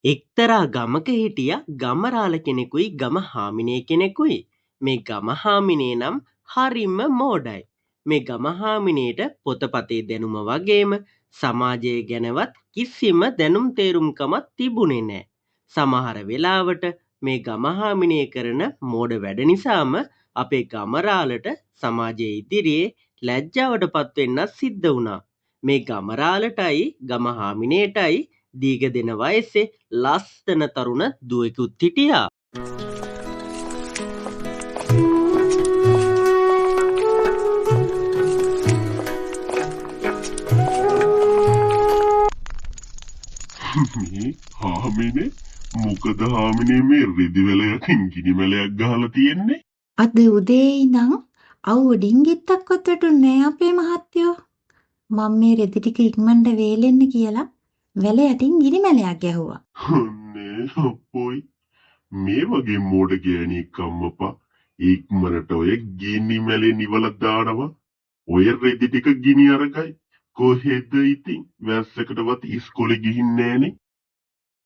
එක්තරා ගමක හිටියා ගමරාල කෙනෙකුයි ගම හාමිනේ කෙනෙකුයි. මේ ගම හාමිනේ නම් හරිම මෝඩයි. මේ ගම හාමිනේට පොතපතේ දැනුම වගේම සමාජය ගැනවත් කිසිම දැනුම් තේරුම්කමක් තිබුණේ නැහැ. සමහර වෙලාවට මේ ගම හාමිනේ කරන මෝඩ වැඩ නිසාම අපේ ගමරාලට සමාජයේ ඉදිරියේ ලැජ්ජාවටපත් වෙන්නත් සිද්ධ වුණා. මේ ගමරාලටයි ගම හාමිනේටයි දීගදෙන වයසේ ලස්සන තරුණ දුවෙකුත් හිටියා. හාමිනේ මොකද හාමිනේ මේ රෙදි වැලයකින් ගිනි මැලයක් ගහලා තියෙන්නේ? අද උදේ ඉඳන් අවුඩින් ගිත්තක්වත් වැටුන්නේ නෑ අපේ මහත්තයෝ. මම මේ රෙදි ටික ඉක්මනට වේලෙන්න කියලා වැල යටින් ගිනි මැලයක් ගැහුවා. අනේ අප්පොයි මේ වගේ මෝඩ ගෑණියෙක් අම්මපා ඉක්මනට ඔය ගිනි මැලේ නිවල දානවා. ඔය රෙදි ටික ගිනි අරගයි. කොහෙද ඉතින් වැස්සකටවත් ඉස්කෝලේ ගිහින් නෑනේ.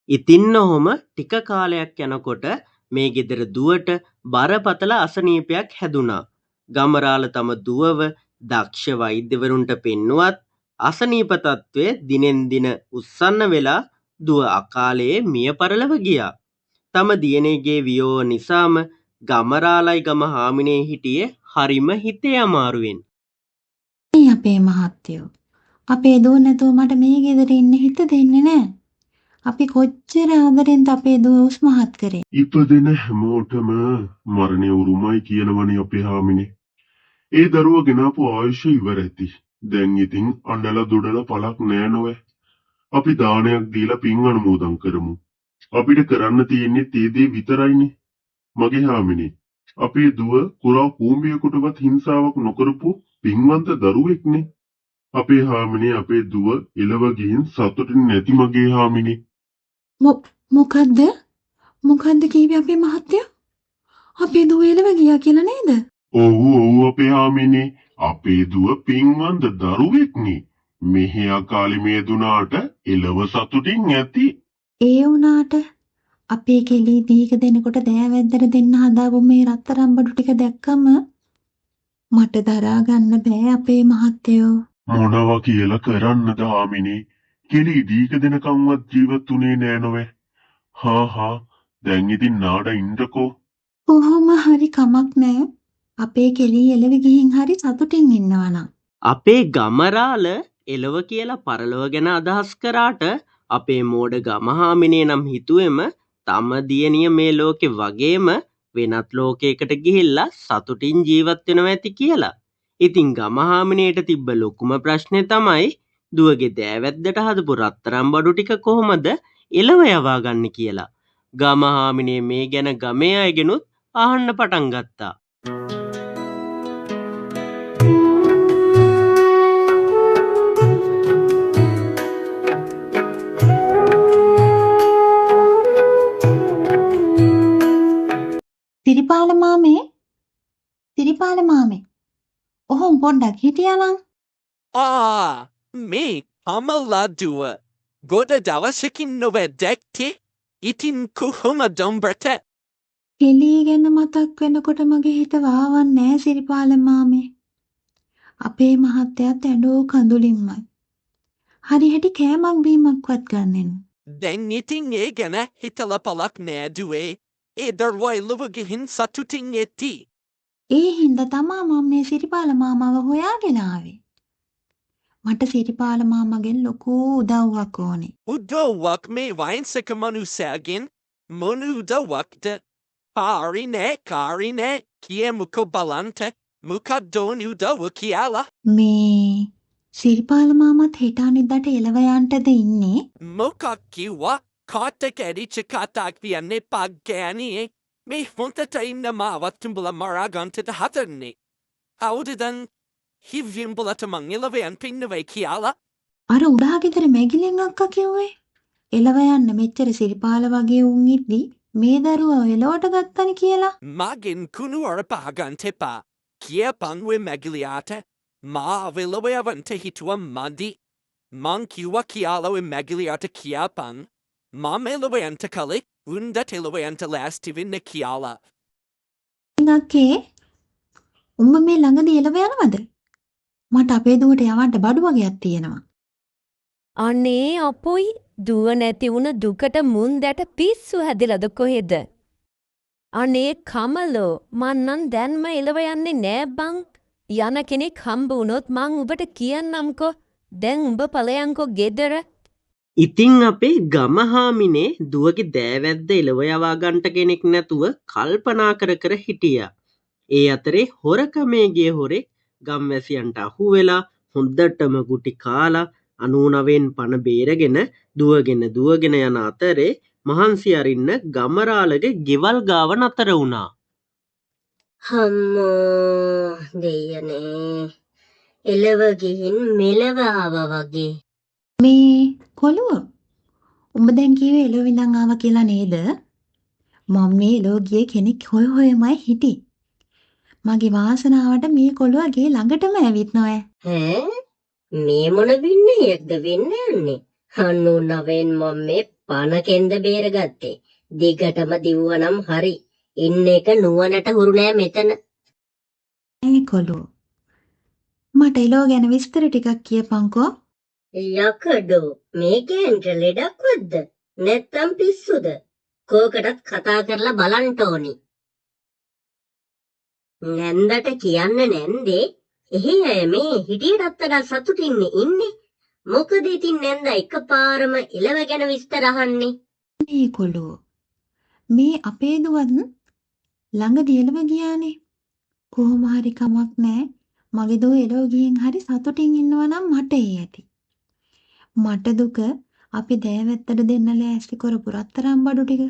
ඉතින් ඔහොම ටික කාලයක් යනකොට මේ ගෙදර දුවට බරපතල අසනීපයක් හැදුනා. ගමරාල තම දුවව දක්ෂ වෛද්‍යවරුන්ට පෙන්නුවත් අසනීප තත්ත්වය දිනෙන් දින උස්සන්න වෙලා දුව අකාලයේ මිය පරලව ගියා. තම දියණියගේ වියෝව නිසාම ගමරාලයි ගම හාමිනේ හිටියේ හරිම හිතේ අමාරුවෙන්. මේ අපේ මහත්තයෝ අපේ දුව නැතුව මට මේ ගෙදර ඉන්න හිත දෙන්නේ නෑ. අපි කොච්චර ආදරෙන්ද අපේ දුව උස්මහත් කරේ. ඉපදෙන හැමෝටම මරණය උරුමයි කියනවනේ අපේ හාමිනේ. ඒ දරුවා ගෙනාපු ආයුෂ ඉවර ඇති. දැන් ඉතින් අඬලා දුඩලා පළක් නෑ නොවේ. අපි දානයක් දීලා පින් අනුමෝදන් කරමු. අපිට කරන්න තියෙන්නේ තේ දේ විතරයිනේ. මගේ හාමිනේ අපේ දුව කුරා කූඹියෙකුටවත් හිංසාවක් නොකරපු පින්වන්ත දරුවෙක්නේ. අපේ හාමිනේ අපේ දුව එළව ගිහින් සතුටින් නැති මගේ හාමිනේ. මොකද්ද කිව්වේ අපේ මහත්තයා? අපේ දුව එළව ගියා කියලා නේද? ඔව් අපේ හාමිනේ අපේ දුව පින්වන්ත දරුවෙක්නේ. මෙහි අකාලේ මේ දුනාට එළව සතුටින් ඇති. ඒ වුණාට අපේ කෙලී දීක දෙනකොට දෑවැද්දට දෙන්න හදාපු මේ රත්තරන් බඩු ටික දැක්කම මට දරා ගන්න බෑ අපේ මහත්තයෝ. මොනවා කියලා කරන්නද හාමිනේ? කෙලී දීක දෙනකම්වත් ජීවත් උනේ නෑ නොවේ. හා දැන් ඉතින් නාඩ ඉන්නකෝ. කොහොම හරි කමක් නෑ. අපේ කෙලී එළව ගිහින් හරි සතුටින් ඉන්නවා නම්. අපේ ගමරාල එළව කියලා පරලොව ගැන අදහස් කරාට අපේ මෝඩ ගම හාමිනේ නම් හිතුවෙම තම දියණිය මේ ලෝකෙ වගේම වෙනත් ලෝකයකට ගිහිල්ලා සතුටින් ජීවත් වෙනවා ඇති කියලා. ඉතින් ගම හාමිනේට තිබ්බ ලොකුම ප්‍රශ්නේ තමයි දුවගේ දෑවැද්දට හදපු රත්තරන් බඩු ටික කොහොමද එළව යවා ගන්න කියලා. ගම හාමිනේ මේ ගැන ගමේ අයගෙනුත් අහන්න පටන් ගත්තා. සිරිපාල මාමේ ඔහොම පොඩ්ඩක් හිටියානම්. මේ කමලා දුව ගොඩ දවසකින් නොවේ දැක්කේ. ඉතින් කොහොමද උඹට? කෙලී ගැන මතක් වෙනකොට මගේ හිත වාවන්නේ නෑ සිරිපාල මාමේ. අපේ මහත්තයාත් ඇඬෝ කඳුලින්මයි. හරි හැටි කෑමක් බීමක්වත් ගන්නෙ නෑ. දැන් ඉතින් ඒ ගැන හිතලා පළක් නෑ දුවේ. ඒ දරුවා එළව ගිහින් සතුටින් ඇති. ඒ හින්දා තමා මම මේ සිරිපාල මාමාව හොයාගෙන ආවේ. මට සිරිපාල මාමගෙන් ලොකු උදව්වක් ඕනේ. උදව්වක් මේ වයසක මනුස්සයාගෙන්? මොන උදව්වක්ද? කාරි නෑ කියමුකෝ බලන්ට. මොකක්ද උදව්ව කියලා? මේ සිරිපාල මාමත් හෙට අනිද්දාට එළව යන්නද ඉන්නේ? මොකක් කිව්වා? කාටක ඇරිච්ච කතාක් කියන්නේ පග්ගෑනියේ. මේ හොන්තට ඉන්න මාවත් උඹලා මරා ගන්නට හදන්නේ. කවුදදන් හිව්වේ උඹලට මං එළව යන්න පින්නවයි කියලා? අර උඩා ගෙදර මැගිලෙන් අක්කා කිව්වේ එළව යන්න මෙච්චර සිරිපාල වගේ උන් ඉද්දි මේ දරුවා එළවට ගත්තනි කියලා. මගෙන් කුණු අරපා ගන්න එපා. කියපන් ඔය මැගිලියාට මාව එළව යවන්න හිතුවා මදි. මං කිව්වා කියාලෝ මැගිලියට කියාපන් මම එළුවයන්ට කලින් උන්දට එළුවයන්ට ලෑස්ති වෙන්න කියලා. අක්කේ උඹ මේ ළඟදී එළව යනවද? මට අපේ දුවට යවන්න බඩු වගේක් තියෙනවා. අනේ අපොයි දුව නැති වුණ දුකට මුන් දැට පිස්සු හැදිලද කොහෙද? අනේ කමලෝ මන්නම් දැන්ම එළව යන්නේ නෑ බං. යන කෙනෙක් හම්බ වුණොත් මං උඹට කියන්නම්කෝ. දැන් උඹ ඵලයන්කෝ ගෙදර. ඉතින් අපේ ගම හාමිනේ දුවගේ දෑවැද්ද එලව යවා ගන්ට කෙනෙක් නැතුව කල්පනා කර කර හිටියා. ඒ අතරේ හොරකමේ ගිය හොරෙක් ගම්වැසියන්ට අහු වෙලා හොඳටම ගුටි කාලා 99න් පණ බේරගෙන දුවගෙන යන අතරේ මහන්සි අරින්න ගමරාලගේ ගෙවල් ගාව නතර වුණා. හම්මෝ දෙයනේ එලව ගිහින් මෙලව ආවා වගේ. මේ කොළුව උඹ දැන් කිව්වේ එළව විඳන් ආවා කියලා නේද? මම මේ එළව ගියේ කෙනෙක් හොයමයි හිටි. මගේ වාසනාවට මේ කොළුවගේ ළඟටම ඇවිත් නොය. ඈ මේ මොන වින්නේයක්ද වෙන්න යන්නේ? 99න් මම මේ පණකෙන්ද බේරගත්තේ. දිගටම දිව්වනම් හරි. ඉන්න එක නුවණට හුරු නෑ මෙතන. මේ කොළුව මට එළව ගැන විස්තර ටිකක් කියපන්කෝ. යකඩෝ මේ ගෑන්ට ලෙඩක්වත්ද? නැත්තම් පිස්සුද? කෝකටත් කතා කරලා බලන්න ඕනි. නැන්දට කියන්න නැන්දේ එහි අය මේ හිටියටත් වඩා සතුටින් ඉන්නේ. මොකද ඉතින් නැන්ද එකපාරම එළව ගැන විස්තර අහන්නේ. මේ කොළුව මේ අපේ දුවත් ළඟදී එළව ගියානේ. කොහොම හරි කමක් නෑ. මගේ දුව එළව ගිහින් හරි සතුටින් ඉන්නවා නම් මට ඒ ඇති. මට දුක අපි දෑවැත්තට දෙන්න ලෑස්ති කරපු රත්තරන් බඩු ටික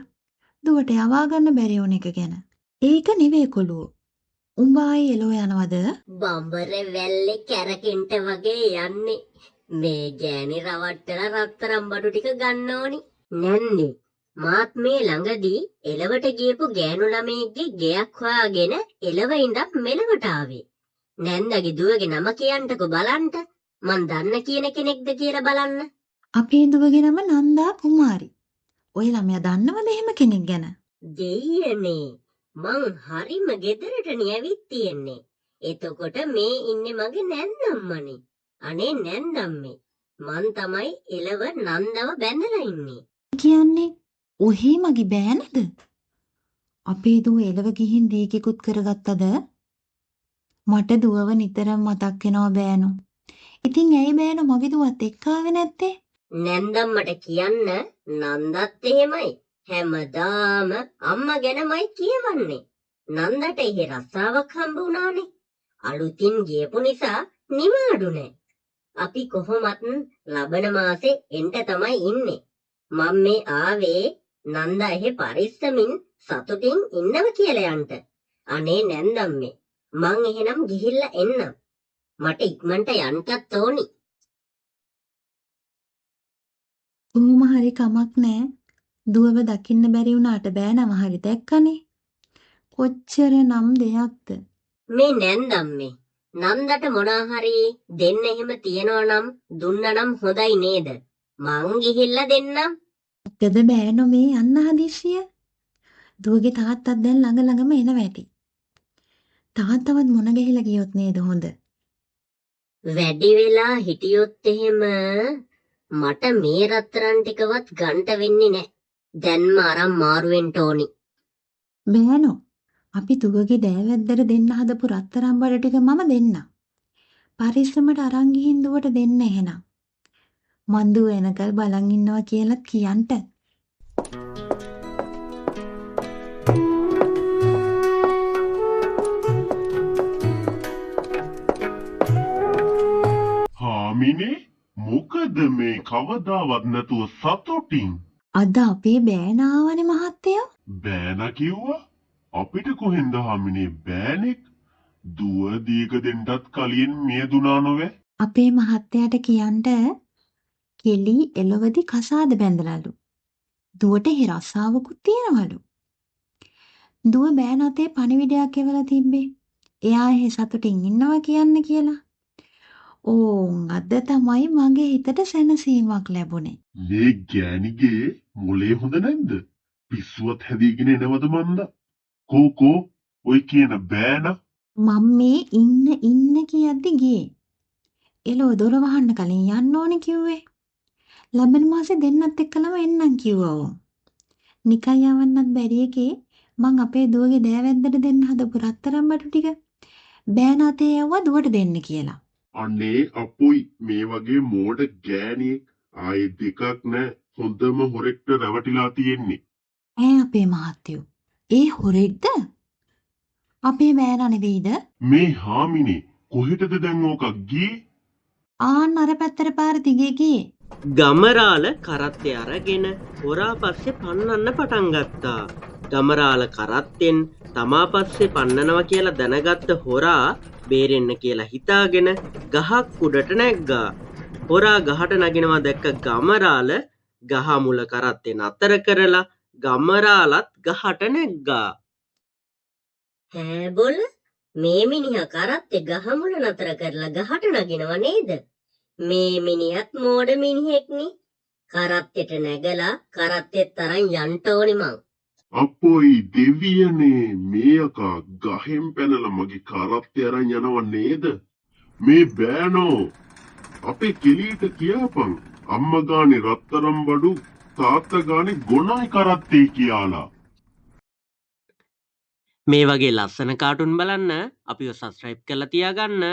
දුවට යවා ගන්න බැරි වුණ එක ගැන. ඒක නෙවෙයි කොළුව. උඹ ආයේ එළව යනවද? බඹර වැල්ලේ කැරකෙන්ට වගේ යන්නේ. මේ ගෑණි රවට්ටලා රත්තරන් බඩු ටික ගන්න ඕනි. නැන්දේ මාත් මේ ළඟදී එළවට ගියපු ගෑනු ළමයෙක්ගේ ගෙයක් හොයාගෙන එළව ඉඳන් මෙලවට ආවේ. නැන්දගේ දුවගේ නම කියන්නකෝ බලන්න. මං දන්න කියන කෙනෙක්ද කියලා බලන්න. අපේ දුවගේ නම නන්දා කුමාරි. ඔය ළමයා දන්නවද එහෙම කෙනෙක් ගැන? දෙයියනේ මං හරිම ගෙදරටනේ ඇවිත් තියෙන්නේ. එතකොට මේ ඉන්නේ මගේ නැන්දම්මනේ. අනේ නැන්දම්මේ මං තමයි එළව නන්දව බැඳලා ඉන්නේ. කියන්නේ ඔහේ මගේ බෑනද? අපේ දුව එළව ගිහින් දීකිකුත් කරගත්තද? මට දුවව නිතරම මතක් වෙනවා බෑනු. ඉතින් ඇයි බෑනු මගේ දුවත් එක්ක ආවේ නැත්තේ? නැන්දම්මට කියන්න නන්දත් එහෙමයි. හැමදාම අම්මා ගැනමයි කියවන්නේ. නන්දට එහෙ රස්සාවක් හම්බ වුණානේ. අලුතින් ගියපු නිසා නිවාඩු නෑ. අපි කොහොමත් ලබන මාසේ එන්ට තමයි ඉන්නේ. මම මේ ආවේ නන්දා එහෙ පරිස්සමින් සතුටින් ඉන්නව කියලා යන්න. අනේ නැන්දම්මේ මං එහෙනම් ගිහිල්ලා එන්නම්. මට ඉක්මනට යන්නත් ඕනි. කොහොම හරි කමක් නෑ. දුවව දකින්න බැරි වුණාට බෑනම හරි දැක්කනේ. කොච්චර නම් දෙයක්ද? මේ නැන්දම්මේ නන්දට මොනා හරි දෙන්න එහෙම තියනවා නම් දුන්නා නම් හොඳයි නේද? මං ගිහිල්ලා දෙන්නම්. මොකද බෑනෝ මේ යන්න හදිස්සිය? දුවගේ තාත්තත් දැන් ළඟම එනවා ඇති. තාත්තවත් මොන ගහිලා ගියොත් නේද හොඳ? වැඩි වෙලා හිටියොත් එහෙම මට මේ රත්තරන් ටිකවත් ගන්ට වෙන්නේ නැහැ. දැන්ම අරන් මාරු වෙන්න ඕනි. බෑනෝ අපි දුවගේ දෑවැද්දට දෙන්න හදපු රත්තරන් බඩ ටික මම දෙන්නම්. පරිස්සමට අරන් ගිහින් දුවට දෙන්න එහෙනම්. මන් දුව එනකල් බලන් ඉන්නවා කියලා කියන්ට. හාමිනේ මොකද මේ කවදාවත් නැතුව සතුටින්? අද අපේ බෑන ආවනේ මහත්තයා. බෑන කිව්වා? අපිට කොහෙන්ද හාමිනේ බෑනෙක්? දුව දීක දෙන්නත් කලින් මිය දුනා නොවේ? අපේ මහත්තයාට කියන්ට කෙලි එළවදි කසාද බැඳලාලු. දුවට හි රස්සාවකුත් තියෙනවලු. දුව බෑන අතේ පණිවිඩයක් එවලා තිබ්බේ. එයා එහෙ සතුටින් ඉන්නවා කියන්න කියලා. ඕන් අද තමයි මගේ හිතට සැනසීමක් ලැබුණේ. මේ ගෑණිගේ මොලේ හොඳ නැද්ද? පිස්සුවත් හැදීගෙන එනවද මන්ද? කෝකෝ ඔය කියන බෑන මම මේ ඉන්න කියද්දි ගියේ. එළව දොර වහන්න කලින් යන්න ඕනේ කිව්වේ. ලබන මාසේ දෙන්නත් එක්කලම එන්නම් කිව්වා ඕන්. නිකන් යවන්නත් බැරි එකේ මං අපේ දුවගේ දෑවැද්දට දෙන්න හදපු රත්තරන් බටු ටික බෑන අතේ යවුවා දුවට දෙන්න කියලා. අනේ අපොයි මේ වගේ මෝඩ ගෑණියෙක් ආයේ දෙකක් නෑ හොඳම හොරෙක්ට රැවටිලා තියෙන්නේ. ඈ අපේ මහත්තයෝ. ඒ හොරෙක්ද? අපේ බෑන නෙවෙයිද? මේ හාමිනේ කොහෙටද දැන් ඕකක් ගියේ? ආන් අර පැත්තට පාර දිගේ ගියේ. ගමරාල කරත්තේ අරගෙන හොරා පස්සේ පන්නන්න පටන් ගත්තා. ගමරාල කරත්තෙන් තමා පස්සේ පන්නනවා කියලා දැනගත්ත හොරා බේරෙන්න කියලා හිතාගෙන ගහක් උඩට නැග්ගා. හොරා ගහට නගිනවා දැක්ක ගමරාල ගහ මුල කරත්තේ නතර කරලා ගමරාලත් ගහට නැග්ගා. හෑ බොල මේ මිනිහා කරත්තේ ගහ මුල නතර කරලා ගහට නගිනව නේද? මේ මිනිහත් මෝඩ මිනිහෙක්නේ. කරත්තෙට නැගලා කරත්තෙත් තරම් යන්න ඕනි මං. අපොයි දෙවියනේ මේ අකා ගහෙන් පැනලා මගේ කරත්තේ අරන් යනව නේද? මේ බෑනෝ අපේ කෙලියට කියපන් අම්මා ගානේ රත්තරම් බඩු තාත්තා ගානේ ගොනයි කරත්තේ කියලා. මේ වගේ ලස්සන කාටුන් බලන්න අපිව සබස්ක්‍රයිබ් කරලා තියාගන්න.